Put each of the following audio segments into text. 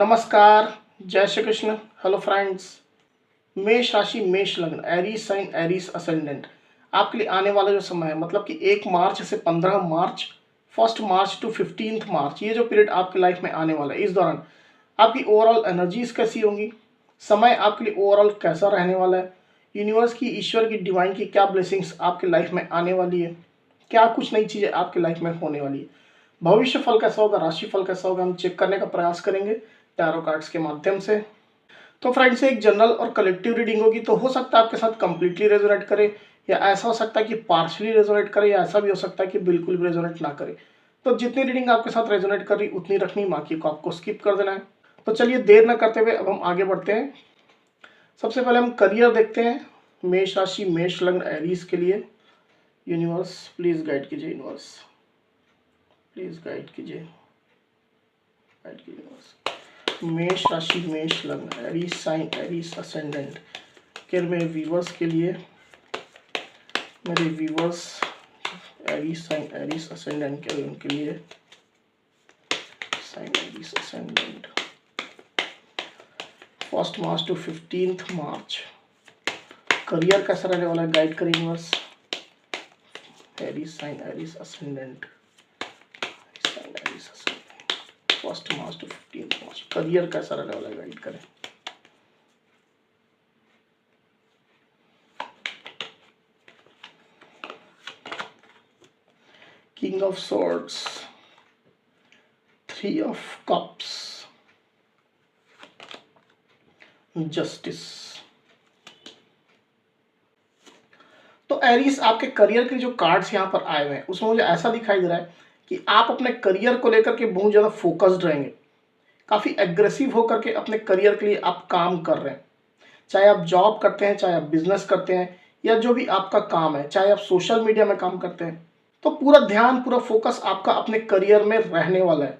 नमस्कार, जय Shri Krishna. Hello friends. मेष राशि, मेष लग्न, एरीज साइन, एरीज असेंडेंट। आपके लिए आने वाला जो समय है मतलब कि 1 मार्च से 15 मार्च, 1 मार्च टू 15 मार्च, ये जो पीरियड आपकी लाइफ में आने वाला है, इस दौरान आपकी ओवरऑल एनर्जीज कैसी होंगी, समय आपके लिए ओवरऑल कैसा रहने वाला है, यूनिवर्स की, ईश्वर की, डिवाइन की क्या ब्लेसिंग्स आपके लाइफ में आने वाली है, क्या कुछ नई चीज़ें आपकी लाइफ में होने वाली है, भविष्य फल कैसा होगा, राशि फल कैसा होगा, हम चेक करने का प्रयास करेंगे टैरो कार्ड्स के माध्यम से। तो फ्रेंड्स, एक जनरल और कलेक्टिव रीडिंग होगी, तो हो सकता है आपके साथ कंप्लीटली रेजोनेट करे, या ऐसा हो सकता है कि पार्शली रेजोनेट करे, या ऐसा भी हो सकता है कि बिल्कुल भी रेजोनेट ना करे। तो जितनी रीडिंग आपके साथ रेजोनेट कर रही उतनी रखनी, बाकी को आपको स्किप कर देना है। तो चलिए देर न करते हुए अब हम आगे बढ़ते हैं। सबसे पहले हम करियर देखते हैं, मेष राशि, मेष लग्न, एरीज के लिए। यूनिवर्स प्लीज गाइड कीजिए, यूनिवर्स प्लीज गाइड कीजिए, गाइड कीजिए यूनिवर्स। मेष राशि, मेष लग्न, एरीज साइन, एरीज असेंडेंट के मेरे व्यूवर्स के लिए, मेरे viewers Aries sign, Aries ascendant के उनके लिए sign, Aries ascendant 1 March to 15 March. Career कैसा रहने वाला है, गाइड करें universe. Aries sign, Aries ascendant, 1 March to 15 March, career कैसा रहने वाला है, गाइड करें। King of swords, 3 of cups, justice. तो एरीज, आपके करियर के जो कार्ड्स यहाँ पर आए हुए हैं उसमें मुझे ऐसा दिखाई दे रहा है कि आप अपने करियर को लेकर के बहुत ज़्यादा फोकस्ड रहेंगे, काफ़ी एग्रेसिव होकर के अपने करियर के लिए आप काम कर रहे हैं। चाहे आप जॉब करते हैं, चाहे आप बिजनेस करते हैं, या जो भी आपका काम है, चाहे आप सोशल मीडिया में काम करते हैं, तो पूरा ध्यान, पूरा फोकस आपका अपने करियर में रहने वाला है।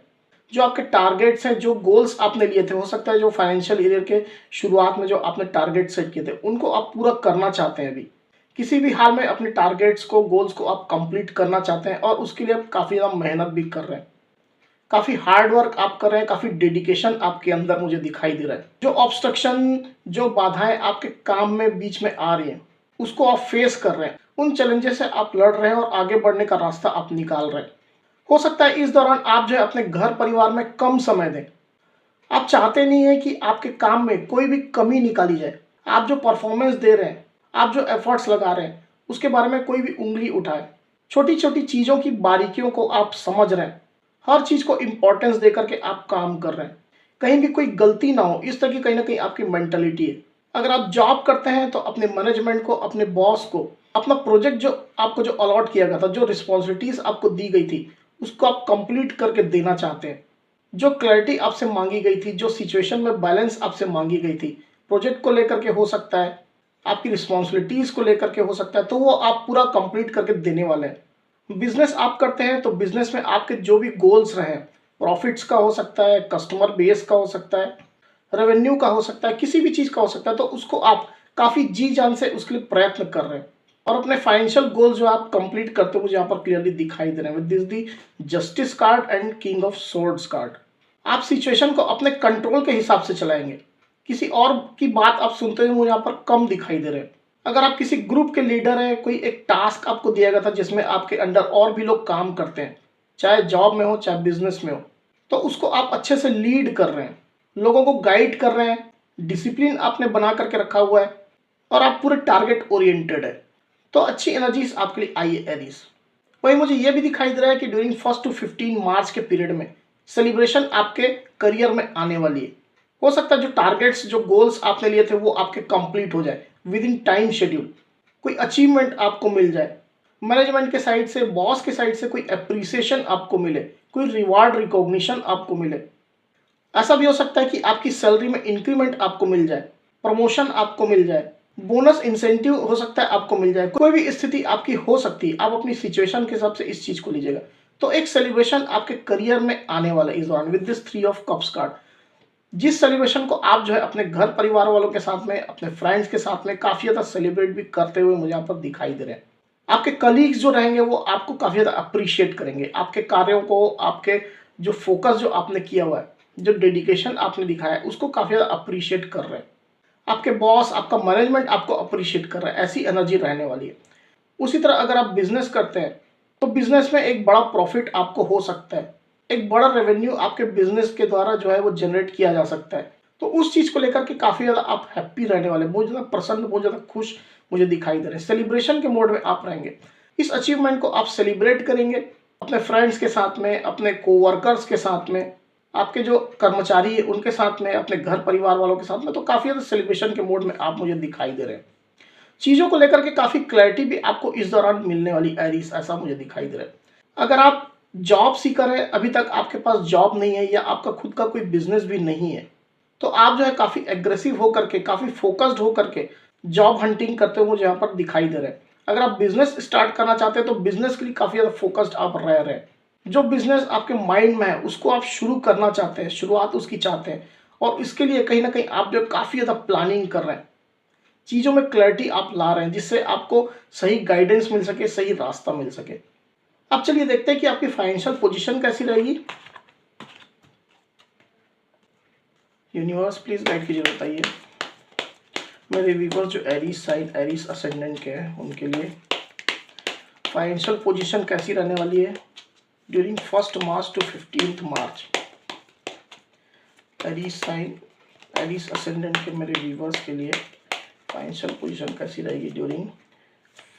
जो आपके टारगेट्स हैं, जो गोल्स आपने लिए थे, हो सकता है जो फाइनेंशियल ईयर के शुरुआत में जो आपने टारगेट सेट किए थे उनको आप पूरा करना चाहते हैं। अभी किसी भी हाल में अपने टारगेट्स को, गोल्स को आप कंप्लीट करना चाहते हैं, और उसके लिए आप काफ़ी ज़्यादा मेहनत भी कर रहे हैं, काफ़ी हार्ड वर्क आप कर रहे हैं, काफ़ी डेडिकेशन आपके अंदर मुझे दिखाई दे रहा है। जो ऑब्स्ट्रक्शन, जो बाधाएं आपके काम में बीच में आ रही हैं उसको आप फेस कर रहे हैं, उन चैलेंजेस से आप लड़ रहे हैं और आगे बढ़ने का रास्ता आप निकाल रहे हैं। हो सकता है इस दौरान आप जो है अपने घर परिवार में कम समय दें। आप चाहते नहीं है कि आपके काम में कोई भी कमी निकाली जाए। आप जो परफॉर्मेंस दे रहे हैं, आप जो एफर्ट्स लगा रहे हैं, उसके बारे में कोई भी उंगली उठाए। छोटी छोटी चीज़ों की बारीकियों को आप समझ रहे हैं, हर चीज़ को इम्पोर्टेंस दे करके आप काम कर रहे हैं, कहीं भी कोई गलती ना हो, इस तरह की कहीं ना कहीं आपकी मेंटलिटी है। अगर आप जॉब करते हैं तो अपने मैनेजमेंट को, अपने बॉस को, अपना प्रोजेक्ट जो आपको जो अलॉट किया गया था, जो रिस्पॉन्सिबिलिटीज आपको दी गई थी, उसको आप कंप्लीट करके देना चाहते हैं। जो क्लैरिटी आपसे मांगी गई थी, जो सिचुएशन में बैलेंस आपसे मांगी गई थी, प्रोजेक्ट को लेकर के हो सकता है, आपकी रिस्पॉन्सिबिलिटीज को लेकर के हो सकता है, तो वो आप पूरा कंप्लीट करके देने वाले हैं। बिजनेस आप करते हैं तो बिजनेस में आपके जो भी गोल्स रहे, प्रॉफिट्स का हो सकता है, कस्टमर बेस का हो सकता है, रेवेन्यू का हो सकता है, किसी भी चीज़ का हो सकता है, तो उसको आप काफ़ी जी जान से उसके लिए प्रयत्न कर रहे हैं, और अपने फाइनेंशियल गोल जो आप कंप्लीट करते हो मुझे यहाँ पर क्लियरली दिखाई दे रहे हैं with this the justice card and king of swords card. आप सिचुएशन को अपने कंट्रोल के हिसाब से चलाएंगे, किसी और की बात आप सुनते हुए मुझे यहाँ पर कम दिखाई दे रहे हैं। अगर आप किसी ग्रुप के लीडर हैं, कोई एक टास्क आपको दिया गया था जिसमें आपके अंडर और भी लोग काम करते हैं, चाहे जॉब में हो चाहे बिजनेस में हो, तो उसको आप अच्छे से लीड कर रहे हैं, लोगों को गाइड कर रहे हैं, डिसिप्लिन आपने बना करके रखा हुआ है, और आप पूरे टारगेट ओरिएंटेड है, तो अच्छी एनर्जीज आपके लिए आई है एरीज। वही मुझे यह भी दिखाई दे रहा है कि ड्यूरिंग 1 टू 15 मार्च के पीरियड में सेलिब्रेशन आपके करियर में आने वाली है। हो सकता है जो टारगेट्स, जो गोल्स आपने लिए थे वो आपके कंप्लीट हो जाए विद इन टाइम शेड्यूल, कोई अचीवमेंट आपको मिल जाए, मैनेजमेंट के साइड से, बॉस के साइड से कोई अप्रिसिएशन आपको मिले, कोई रिवार्ड, रिकॉग्निशन आपको मिले। ऐसा भी हो सकता है कि आपकी सैलरी में इंक्रीमेंट आपको मिल जाए, प्रमोशन आपको मिल जाए, बोनस इंसेंटिव हो सकता है आपको मिल जाए, कोई भी स्थिति आपकी हो सकती है। आप अपनी सिचुएशन के हिसाब से इस चीज को लीजिएगा, तो एक सेलिब्रेशन आपके करियर में आने वाला है इस दौरान with this 3 of cups card. जिस सेलिब्रेशन को आप जो है अपने घर परिवार वालों के साथ में, अपने फ्रेंड्स के साथ में काफी ज्यादा सेलिब्रेट भी करते हुए मुझे यहाँ पर दिखाई दे रहे हैं। आपके कलीग्स जो रहेंगे वो आपको काफी ज्यादा अप्रिशिएट करेंगे, आपके कार्यों को, आपके जो फोकस जो आपने किया हुआ है, जो डेडिकेशन आपने दिखाया है उसको काफ़ी ज़्यादा अप्रिशिएट कर रहे हैं। आपके बॉस, आपका मैनेजमेंट आपको अप्रिशिएट कर रहा है, ऐसी एनर्जी रहने वाली है। उसी तरह अगर आप बिजनेस करते हैं तो बिजनेस में एक बड़ा प्रॉफिट आपको हो सकता है, एक बड़ा रेवेन्यू आपके बिजनेस के द्वारा जो है वो जनरेट किया जा सकता है। तो उस चीज़ को लेकर के काफ़ी ज़्यादा आप हैप्पी रहने वाले, बहुत ज़्यादा प्रसन्न, बहुत ज़्यादा खुश मुझे दिखाई दे रहे हैं। सेलिब्रेशन के मोड में आप रहेंगे, इस अचीवमेंट को आप सेलिब्रेट करेंगे अपने फ्रेंड्स के साथ में, अपने कोवर्कर्स के साथ में, आपके जो कर्मचारी है उनके साथ में, अपने घर परिवार वालों के साथ में। तो काफ़ी ज़्यादा सेलिब्रेशन के मोड में आप मुझे दिखाई दे रहे हैं। चीज़ों को लेकर के काफ़ी क्लैरिटी भी आपको इस दौरान मिलने वाली एरीज, ऐसा मुझे दिखाई दे रहा है। अगर आप जॉब सीकर हैं, अभी तक आपके पास जॉब नहीं है या आपका खुद का कोई बिजनेस भी नहीं है, तो आप जो है काफ़ी एग्रेसिव होकर के, काफ़ी फोकस्ड होकर के जॉब हंटिंग करते हुए मुझे यहाँ पर दिखाई दे रहे हैं। अगर आप बिजनेस स्टार्ट करना चाहते हैं तो बिजनेस के लिए काफ़ी ज़्यादा फोकस्ड आप रह रहे हैं। जो बिजनेस आपके माइंड में है उसको आप शुरू करना चाहते हैं, शुरुआत उसकी चाहते हैं, और इसके लिए कहीं ना कहीं आप जो काफ़ी ज़्यादा प्लानिंग कर रहे हैं, चीज़ों में क्लैरिटी आप ला रहे हैं जिससे आपको सही गाइडेंस मिल सके, सही रास्ता मिल सके। अब चलिए देखते हैं कि आपकी फाइनेंशियल पोजीशन कैसी रहेगी। यूनिवर्स प्लीज गाइड कीजिए, बताइए मेरे व्यूअर्स जो एरीज साइन, एरीज असेंडेंट के हैं उनके लिए फाइनेंशियल पोजीशन कैसी रहने वाली है during 1 March to 15 March. Aries sign, Aries ascendant के मेरे व्यूअर्स के लिए फाइनेंशियल पोजीशन कैसी रहेगी during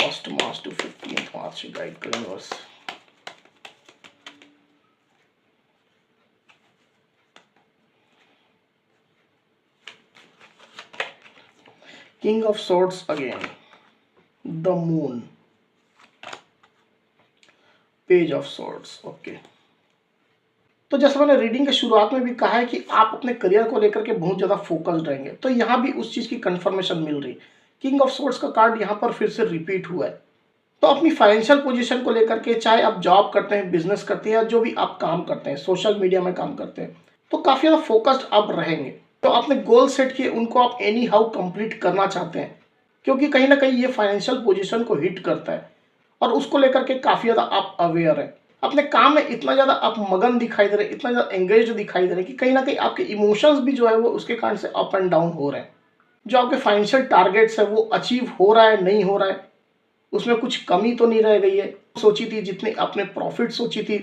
1 March to 15 March. Guide करें universe. King of swords again, the moon, page of swords. Okay, तो जैसे मैंने रीडिंग के शुरुआत में भी कहा है कि आप अपने करियर को लेकर के बहुत ज़्यादा फोकस्ड रहेंगे, तो यहाँ भी उस चीज़ की कंफर्मेशन मिल रही। किंग ऑफ सॉर्ड्स का कार्ड यहाँ पर फिर से रिपीट हुआ है। तो अपनी फाइनेंशियल पोजीशन को लेकर के, चाहे आप जॉब करते हैं, बिजनेस करते हैं, या जो भी आप काम करते हैं, सोशल मीडिया में काम करते हैं, तो काफ़ी ज़्यादा फोकस्ड आप रहेंगे। तो आपने गोल सेट किए, उनको आप एनी हाउ कंप्लीट करना चाहते हैं, क्योंकि कहीं ना कहीं ये फाइनेंशियल पोजीशन को हिट करता है और उसको लेकर के काफ़ी ज़्यादा आप अवेयर हैं। अपने काम में इतना ज़्यादा आप मगन दिखाई दे रहे हैं, इतना ज़्यादा एंगेज दिखाई दे रहे हैं कि कहीं ना कहीं आपके इमोशंस भी जो है वो उसके कारण से अप एंड डाउन हो रहे हैं। जो आपके फाइनेंशियल टारगेट्स है वो अचीव हो रहा है, नहीं हो रहा है, उसमें कुछ कमी तो नहीं रह गई है। सोची थी जितनी आपने प्रॉफिट सोची थी,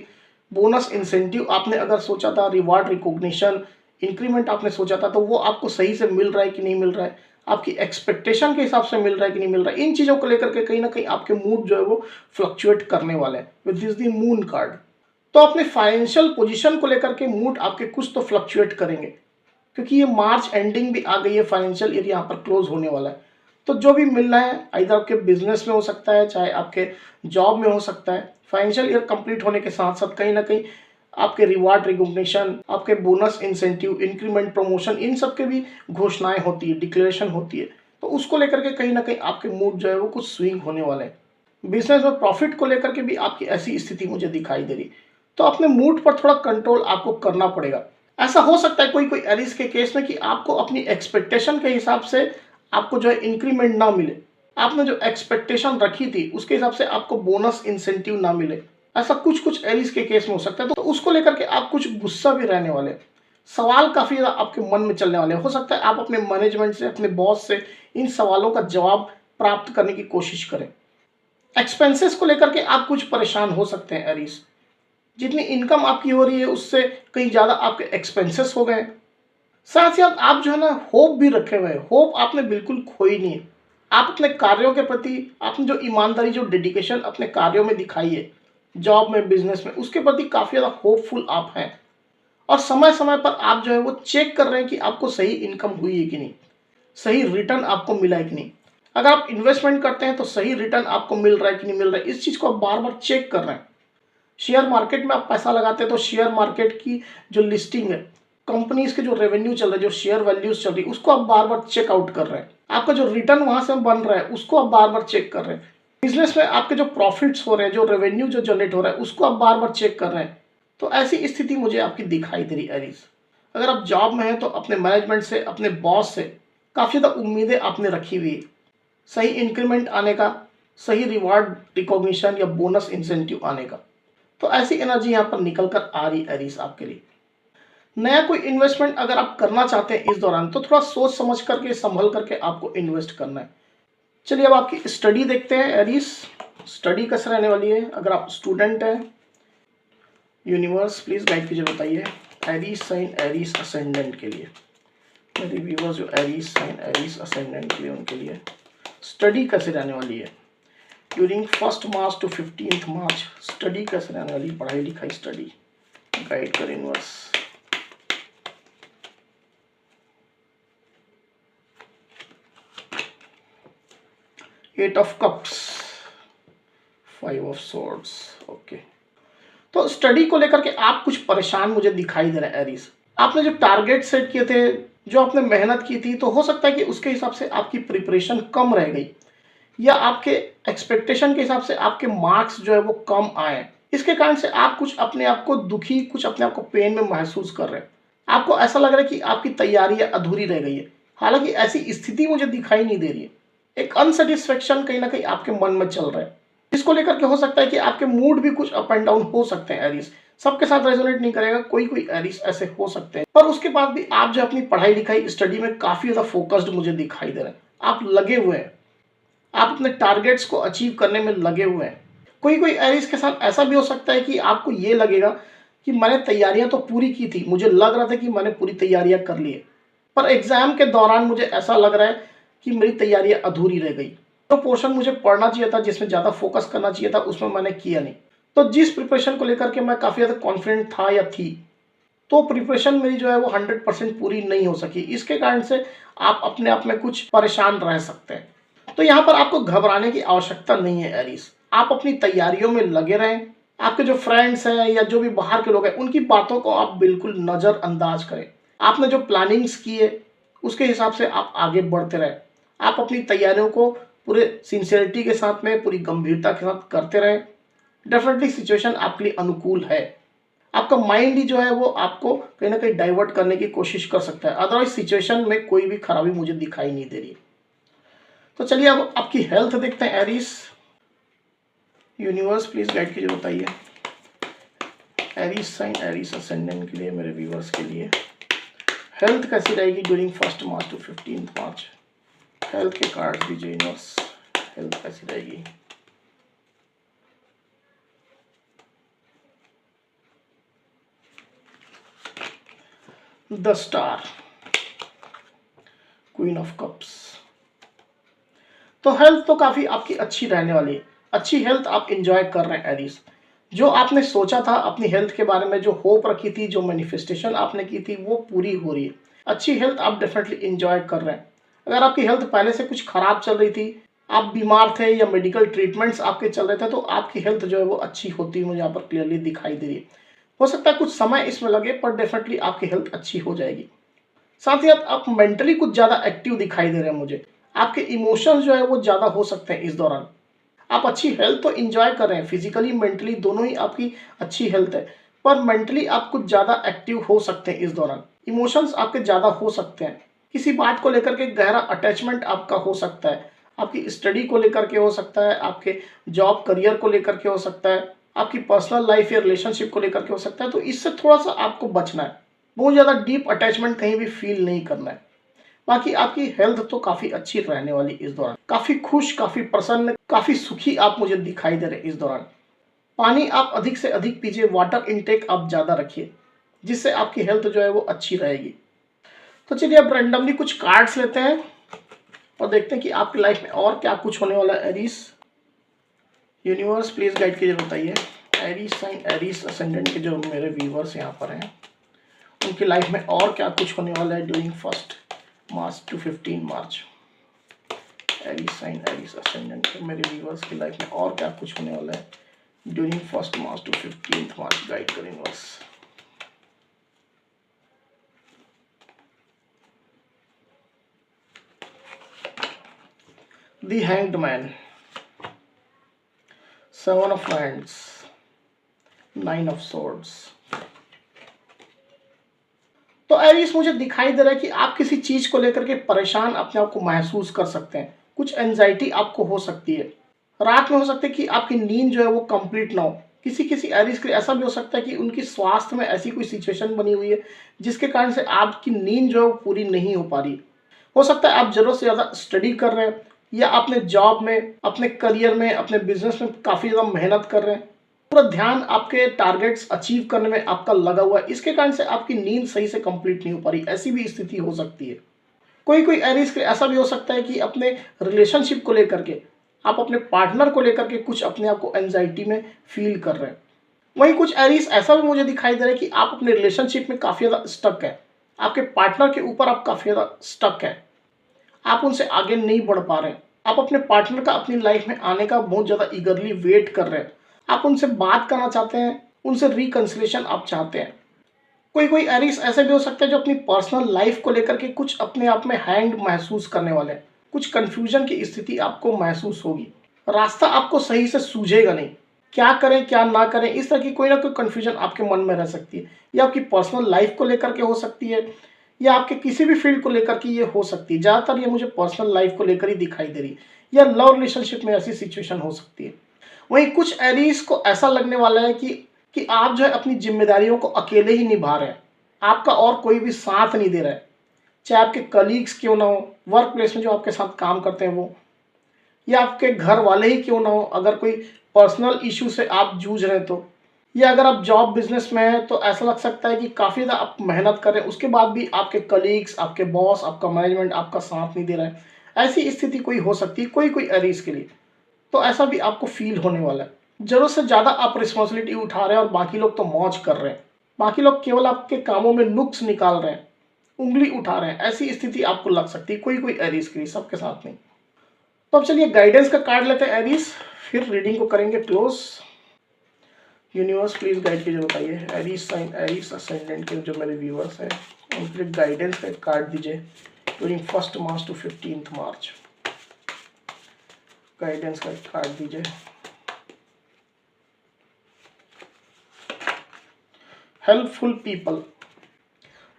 बोनस इंसेंटिव आपने अगर सोचा था, रिवार्ड रिकॉग्निशन, इंक्रीमेंट आपने सोचा था, तो वो आपको सही से मिल रहा है कि नहीं मिल रहा है, आपकी एक्सपेक्टेशन के हिसाब से मिल रहा है कि नहीं मिल रहा है। इन चीज़ों को लेकर के कहीं ना कहीं आपके मूड जो है वो फ्लक्चुएट करने वाले हैं with this the moon card. तो अपने फाइनेंशियल पोजीशन को लेकर के मूड आपके कुछ तो फ्लक्चुएट करेंगे, क्योंकि ये मार्च एंडिंग भी आ गई है, फाइनेंशियल ईयर यहाँ पर क्लोज होने वाला है। तो जो भी मिल रहा है, आइदर आपके बिजनेस में हो सकता है, चाहे आपके जॉब में हो सकता है, फाइनेंशियल ईयर कंप्लीट होने के साथ साथ कहीं ना कहीं आपके रिवार्ड रिकॉग्निशन, आपके बोनस इंसेंटिव, इंक्रीमेंट, प्रमोशन, इन सब के भी घोषणाएं होती है, डिक्लेरेशन होती है। तो उसको लेकर के कहीं ना कहीं आपके मूड जो है वो कुछ स्विंग होने वाले हैं। बिजनेस में प्रॉफिट को लेकर के भी आपकी ऐसी स्थिति मुझे दिखाई दे रही। तो अपने मूड पर थोड़ा कंट्रोल आपको करना पड़ेगा। ऐसा हो सकता है कोई कोई एरिस के केस में कि आपको अपनी एक्सपेक्टेशन के हिसाब से आपको जो है इंक्रीमेंट ना मिले, आपने जो एक्सपेक्टेशन रखी थी उसके हिसाब से आपको बोनस इंसेंटिव ना मिले। ऐसा कुछ कुछ एरिस के केस में हो सकता है। तो उसको लेकर के आप कुछ गुस्सा भी रहने वाले, सवाल काफ़ी ज़्यादा आपके मन में चलने वाले। हो सकता है आप अपने मैनेजमेंट से, अपने बॉस से इन सवालों का जवाब प्राप्त करने की कोशिश करें। एक्सपेंसेस को लेकर के आप कुछ परेशान हो सकते हैं एरीज। जितनी इनकम आपकी हो रही है उससे कहीं ज़्यादा आपके एक्सपेंसेस हो गए। साथ ही साथ आप जो है ना होप भी रखे हुए हैं, होप आपने बिल्कुल खोई नहीं है। आप अपने कार्यों के प्रति आपने जो ईमानदारी, जो डेडिकेशन अपने कार्यों में दिखाई है, जॉब में, बिजनेस में, उसके प्रति काफ़ी ज़्यादा होपफुल आप हैं। और समय समय पर आप जो है वो चेक कर रहे हैं कि आपको सही इनकम हुई है कि नहीं, सही रिटर्न आपको मिला है कि नहीं। अगर आप इन्वेस्टमेंट करते हैं तो सही रिटर्न आपको मिल रहा है कि नहीं मिल रहा है, इस चीज़ को आप बार बार चेक कर रहे हैं। शेयर मार्केट में आप पैसा लगाते हैं तो शेयर मार्केट की जो लिस्टिंग है, कंपनीज के जो रेवेन्यू चल रहा है, जो शेयर वैल्यूज चल रही है, उसको आप बार बार चेकआउट कर रहे हैं। आपका जो रिटर्न वहां से बन रहा है उसको आप बार बार चेक कर रहे हैं। बिजनेस में आपके जो प्रॉफिट्स हो रहे हैं, जो रेवेन्यू जो जनरेट हो रहा है, उसको आप बार बार चेक कर रहे हैं। तो ऐसी स्थिति मुझे आपकी दिखाई दे रही एरीज। अगर आप जॉब में हैं तो अपने मैनेजमेंट से, अपने बॉस से काफ़ी ज़्यादा उम्मीदें आपने रखी हुई है, सही इंक्रीमेंट आने का, सही रिवार्ड रिकॉग्निशन या बोनस इंसेंटिव आने का। तो ऐसी एनर्जी यहाँ पर निकल कर आ रही एरीज आपके लिए। नया कोई इन्वेस्टमेंट अगर आप करना चाहते हैं इस दौरान तो थोड़ा सोच समझ करके संभल करके आपको इन्वेस्ट करना है। चलिए अब आपकी स्टडी देखते हैं एरीज। स्टडी कैसे रहने वाली है अगर आप स्टूडेंट हैं। यूनिवर्स प्लीज गाइड कीजिए, बताइए एरीज साइन एरीज असेंडेंट के लिए, मेरे व्यूअर्स जो एरीज साइन एरीज असेंडेंट के लिए उनके लिए स्टडी कैसे रहने वाली है during 1 March to 15 March. Study कैसे रहने वाली, पढ़ाई लिखाई स्टडी गाइड कर universe. Eight of cups, 5 of swords, okay. तो स्टडी को लेकर के आप कुछ परेशान मुझे दिखाई दे रहे हैं एरीज। आपने जो टारगेट सेट किए थे, जो आपने मेहनत की थी, तो हो सकता है कि उसके हिसाब से आपकी प्रिपरेशन कम रह गई या आपके एक्सपेक्टेशन के हिसाब से आपके मार्क्स जो है वो कम आए। इसके कारण से आप कुछ अपने आप को दुखी, कुछ अपने आप को पेन में महसूस कर रहे हैं। आपको ऐसा लग रहा है कि आपकी तैयारी अधूरी रह गई है, हालांकि ऐसी स्थिति मुझे दिखाई नहीं दे रही है। एक अनसेटिस्फेक्शन कहीं ना कहीं आपके मन में चल रहा है, इसको लेकर के हो सकता है कि आपके मूड भी कुछ अप एंड डाउन हो सकते हैं एरीज। सबके साथ रेजोनेट नहीं करेगा, कोई कोई एरीज ऐसे हो सकते हैं, पर उसके बाद भी आप जो अपनी पढ़ाई लिखाई स्टडी में काफी ज्यादा फोकस्ड मुझे दिखाई दे रहे हैं। आप लगे हुए हैं, आप अपने टारगेट्स को अचीव करने में लगे हुए हैं। कोई कोई एरीज के साथ ऐसा भी हो सकता है कि आपको ये लगेगा कि मैंने तैयारियां तो पूरी की थी, मुझे लग रहा था कि मैंने पूरी तैयारियां कर ली है, पर एग्जाम के दौरान मुझे ऐसा लग रहा है कि मेरी तैयारियां अधूरी रह गई। जो पोर्शन मुझे पढ़ना चाहिए था, जिसमें ज़्यादा फोकस करना चाहिए था, उसमें मैंने किया नहीं। तो जिस प्रिपरेशन को लेकर के मैं काफ़ी ज़्यादा कॉन्फिडेंट था या थी, तो प्रिपरेशन मेरी जो है वो 100% पूरी नहीं हो सकी। इसके कारण से आप अपने आप में कुछ परेशान रह सकते हैं। तो यहाँ पर आपको घबराने की आवश्यकता नहीं है एरीज। आप अपनी तैयारियों में लगे रहें। आपके जो फ्रेंड्स हैं या जो भी बाहर के लोग हैं, उनकी बातों को आप बिल्कुल नज़रअंदाज करें। आपने जो प्लानिंग्स की है उसके हिसाब से आप आगे बढ़ते रहें। आप अपनी तैयारियों को पूरे सिंसियरिटी के साथ में, पूरी गंभीरता के साथ करते रहें। डेफिनेटली सिचुएशन आपके लिए अनुकूल है। आपका माइंड ही जो है वो आपको कहीं ना कहीं डाइवर्ट करने की कोशिश कर सकता है, अदरवाइज सिचुएशन में कोई भी खराबी मुझे दिखाई नहीं दे रही। तो चलिए अब आपकी हेल्थ देखते हैं एरीज। यूनिवर्स प्लीज गाइड कीजिए, बताइए एरीज साइन एरीज असेंडेंट के लिए, मेरे व्यूवर्स के लिए हेल्थ कैसी रहेगी during 1 March to 15 March. Health के कार्ड दीजिए यूनिवर्स, हेल्थ कैसी रहेगी। The star, queen of cups. तो हेल्थ तो काफी आपकी अच्छी रहने वाली है। अच्छी हेल्थ आप एंजॉय कर रहे हैं एरीज। जो आपने सोचा था अपनी हेल्थ के बारे में, जो होप रखी थी, जो मैनिफेस्टेशन आपने की थी, वो पूरी हो रही है। अच्छी हेल्थ आप डेफिनेटली एंजॉय कर रहे हैं। अगर आपकी हेल्थ पहले से कुछ खराब चल रही थी, आप बीमार थे या मेडिकल ट्रीटमेंट्स आपके चल रहे थे, तो आपकी हेल्थ जो है वो अच्छी होती है, मुझे यहाँ पर क्लियरली दिखाई दे रही है। हो सकता है कुछ समय इसमें लगे, पर डेफिनेटली आपकी हेल्थ अच्छी हो जाएगी। साथ ही आप मेंटली कुछ ज़्यादा एक्टिव दिखाई दे रहे हैं मुझे। आपके इमोशंस जो है वो ज़्यादा हो सकते हैं इस दौरान। आप अच्छी हेल्थ तो इंजॉय कर रहे हैं, फिजिकली मेंटली दोनों ही आपकी अच्छी हेल्थ है, पर मेंटली आप कुछ ज़्यादा एक्टिव हो सकते हैं इस दौरान। इमोशंस आपके ज़्यादा हो सकते हैं। किसी बात को लेकर के गहरा अटैचमेंट आपका हो सकता है। आपकी स्टडी को लेकर के हो सकता है, आपके जॉब करियर को लेकर के हो सकता है, आपकी पर्सनल लाइफ या रिलेशनशिप को लेकर के हो सकता है। तो इससे थोड़ा सा आपको बचना है। बहुत ज़्यादा डीप अटैचमेंट कहीं भी फील नहीं करना है। बाकी आपकी हेल्थ तो काफ़ी अच्छी रहने वाली इस दौरान। काफ़ी खुश, काफ़ी प्रसन्न, काफ़ी सुखी आप मुझे दिखाई दे रहे हैं इस दौरान। पानी आप अधिक से अधिक पीजिए, वाटर इनटेक आप ज़्यादा रखिए, जिससे आपकी हेल्थ जो है वो अच्छी रहेगी। तो चलिए अब रैंडमली कुछ कार्ड्स लेते हैं और देखते हैं कि आपकी लाइफ में और क्या कुछ होने वाला है एरीज। यूनिवर्स प्लीज गाइड कीजिए, बताइए एरीज साइन एरीज असेंडेंट के जो मेरे व्यूवर्स यहाँ पर हैं, उनकी लाइफ में और क्या कुछ होने वाला है during 1 March to 15 March. Aries sign Aries ascendant के मेरे व्यूवर्स की लाइफ में और क्या कुछ होने वाला है during 1 March to 15 March. Guide करें universe. The Hanged Man, 7 of Wands, 9 of Swords। तो एरीज मुझे दिखाई दे रहा है कि आप किसी चीज को लेकर के परेशान अपने आप को महसूस कर सकते हैं। कुछ एंजाइटी आपको हो सकती है। रात में हो सकता है कि आपकी नींद जो है वो कंप्लीट ना हो। किसी किसी एरीज के लिए ऐसा भी हो सकता है कि उनकी स्वास्थ्य में ऐसी कोई सिचुएशन बनी हुई है जिसके कारण से आपकी नींद जो है वो पूरी नहीं हो पा रही। हो सकता है आप ज़रूरत से ज़्यादा स्टडी कर रहे हैं या अपने जॉब में, अपने करियर में, अपने बिजनेस में काफ़ी ज़्यादा मेहनत कर रहे हैं। पूरा ध्यान आपके टारगेट्स अचीव करने में आपका लगा हुआ है, इसके कारण से आपकी नींद सही से कंप्लीट नहीं हो पा रही। ऐसी भी स्थिति हो सकती है। कोई कोई एरीज के ऐसा भी हो सकता है कि अपने रिलेशनशिप को लेकर के, आप अपने पार्टनर को लेकर के कुछ अपने आप को एंजाइटी में फील कर रहे हैं। वहीं कुछ एरीज ऐसा भी मुझे दिखाई दे रहा है कि आप अपने रिलेशनशिप में काफ़ी ज़्यादा स्टक है, आपके पार्टनर के ऊपर आप काफ़ी ज़्यादा स्टक है, आप उनसे आगे नहीं बढ़ पा रहे हैं, आप अपने पार्टनर का अपनी लाइफ में आने का बहुत ज़्यादा ईगरली वेट कर रहे हैं, आप उनसे बात करना चाहते हैं, उनसे रिकन्सिलेशन आप चाहते हैं। कोई कोई एरीज ऐसे भी हो सकते हैं जो अपनी पर्सनल लाइफ को लेकर के कुछ अपने आप में हैंग महसूस करने वाले हैं, कुछ कंफ्यूजन की स्थिति आपको महसूस होगी, रास्ता आपको सही से सूझेगा नहीं, क्या करें क्या ना करें, इस तरह की कोई ना कोई कंफ्यूजन आपके मन में रह सकती है। या आपकी पर्सनल लाइफ को लेकर के हो सकती है या आपके किसी भी फील्ड को लेकर के ये हो सकती है। ज़्यादातर ये मुझे पर्सनल लाइफ को लेकर ही दिखाई दे रही है या लव रिलेशनशिप में ऐसी सिचुएशन हो सकती है। वहीं कुछ एरीज को ऐसा लगने वाला है कि आप जो है अपनी जिम्मेदारियों को अकेले ही निभा रहे हैं, आपका और कोई भी साथ नहीं दे रहा है, चाहे आपके कलीग्स क्यों ना हो, वर्क प्लेस में जो आपके साथ काम करते हैं वो, या आपके घर वाले ही क्यों ना हो, अगर कोई पर्सनल इशू से आप जूझ रहे हैं तो, या अगर आप जॉब बिजनेस में हैं तो ऐसा लग सकता है कि काफ़ी ज़्यादा आप मेहनत कर रहे हैं, उसके बाद भी आपके कलीग्स, आपके बॉस, आपका मैनेजमेंट आपका साथ नहीं दे रहा है। ऐसी स्थिति कोई हो सकती है कोई कोई एरीज के लिए। तो ऐसा भी आपको फील होने वाला है। ज़रूरत से ज़्यादा आप रिस्पॉन्सिबिलिटी उठा रहे हैं और बाकी लोग तो मौज कर रहे हैं। बाकी लोग केवल आपके कामों में नुक्स निकाल रहे हैं, उँगली उठा रहे हैं। ऐसी स्थिति आपको लग सकती है कोई कोई एरीज के लिए, सबके साथ नहीं। तो अब चलिए गाइडेंस का कार्ड लेते हैं एरीज, फिर रीडिंग को करेंगे क्लोज। यूनिवर्स प्लीज गाइड कीजिए, बताइए एरीज साइन, एरीज असेंडेंट के जो मेरे व्यूअर्स हैं उनके लिए गाइडेंस का कार्ड दीजिए during 1 March to 15 March. Guidance का कार्ड दीजिए। Helpful people.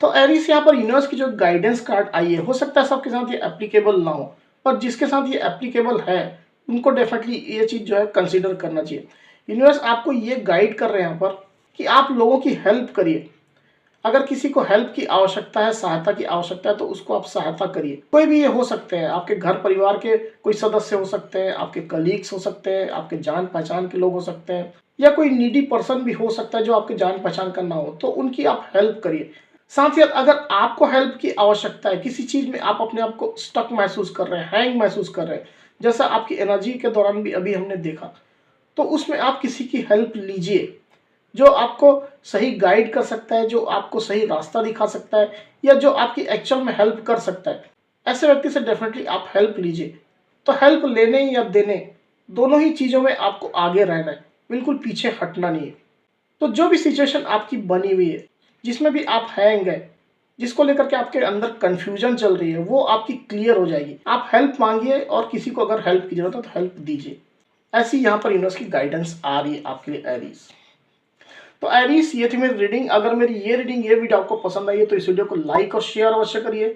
तो एरीज यहाँ पर यूनिवर्स की जो गाइडेंस कार्ड आई है, हो सकता है सबके साथ ये एप्लीकेबल ना हो, पर जिसके साथ ये एप्लीकेबल है उनको डेफिनेटली ये चीज़ जो है कंसीडर करना चाहिए। यूनिवर्स आपको ये गाइड कर रहे हैं यहाँ पर कि आप लोगों की हेल्प करिए। अगर किसी को हेल्प की आवश्यकता है, सहायता की आवश्यकता है, तो उसको आप सहायता करिए। कोई भी ये हो सकते हैं, आपके घर परिवार के कोई सदस्य हो सकते हैं, आपके कलीग्स हो सकते हैं, आपके जान पहचान के लोग हो सकते हैं, या कोई नीडी पर्सन भी हो सकता है जो आपके जान पहचान का ना हो, तो उनकी आप हेल्प करिए। साथ ही अगर आपको हेल्प की आवश्यकता है, किसी चीज़ में आप अपने आप को स्टक महसूस कर रहे हैं, हैंग महसूस कर रहे हैं, जैसा आपकी एनर्जी के दौरान भी अभी हमने देखा, तो उसमें आप किसी की हेल्प लीजिए जो आपको सही गाइड कर सकता है, जो आपको सही रास्ता दिखा सकता है, या जो आपकी एक्चुअल में हेल्प कर सकता है। ऐसे व्यक्ति से डेफिनेटली आप हेल्प लीजिए। तो हेल्प लेने या देने, दोनों ही चीज़ों में आपको आगे रहना है, बिल्कुल पीछे हटना नहीं है। तो जो भी सिचुएशन आपकी बनी हुई है, जिसमें भी आप हैंग है, जिसको लेकर के आपके अंदर कन्फ्यूजन चल रही है, वो आपकी क्लियर हो जाएगी। आप हेल्प मांगिए और किसी को अगर हेल्प की जरूरत है तो हेल्प दीजिए। ऐसी यहाँ पर यूनिवर्स की गाइडेंस आ रही है आपके लिए एरीज। तो एरीज, ये थी मेरी रीडिंग। अगर मेरी ये वीडियो आपको पसंद आई है तो इस वीडियो को लाइक और शेयर अवश्य करिए।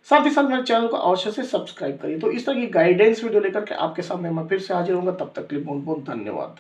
साथ ही साथ मेरे चैनल को अवश्य से सब्सक्राइब करिए। तो इस तरह की गाइडेंस वीडियो लेकर के आपके सामने मैं फिर से हाजिर होऊंगा। तब तक के लिए बहुत बहुत धन्यवाद।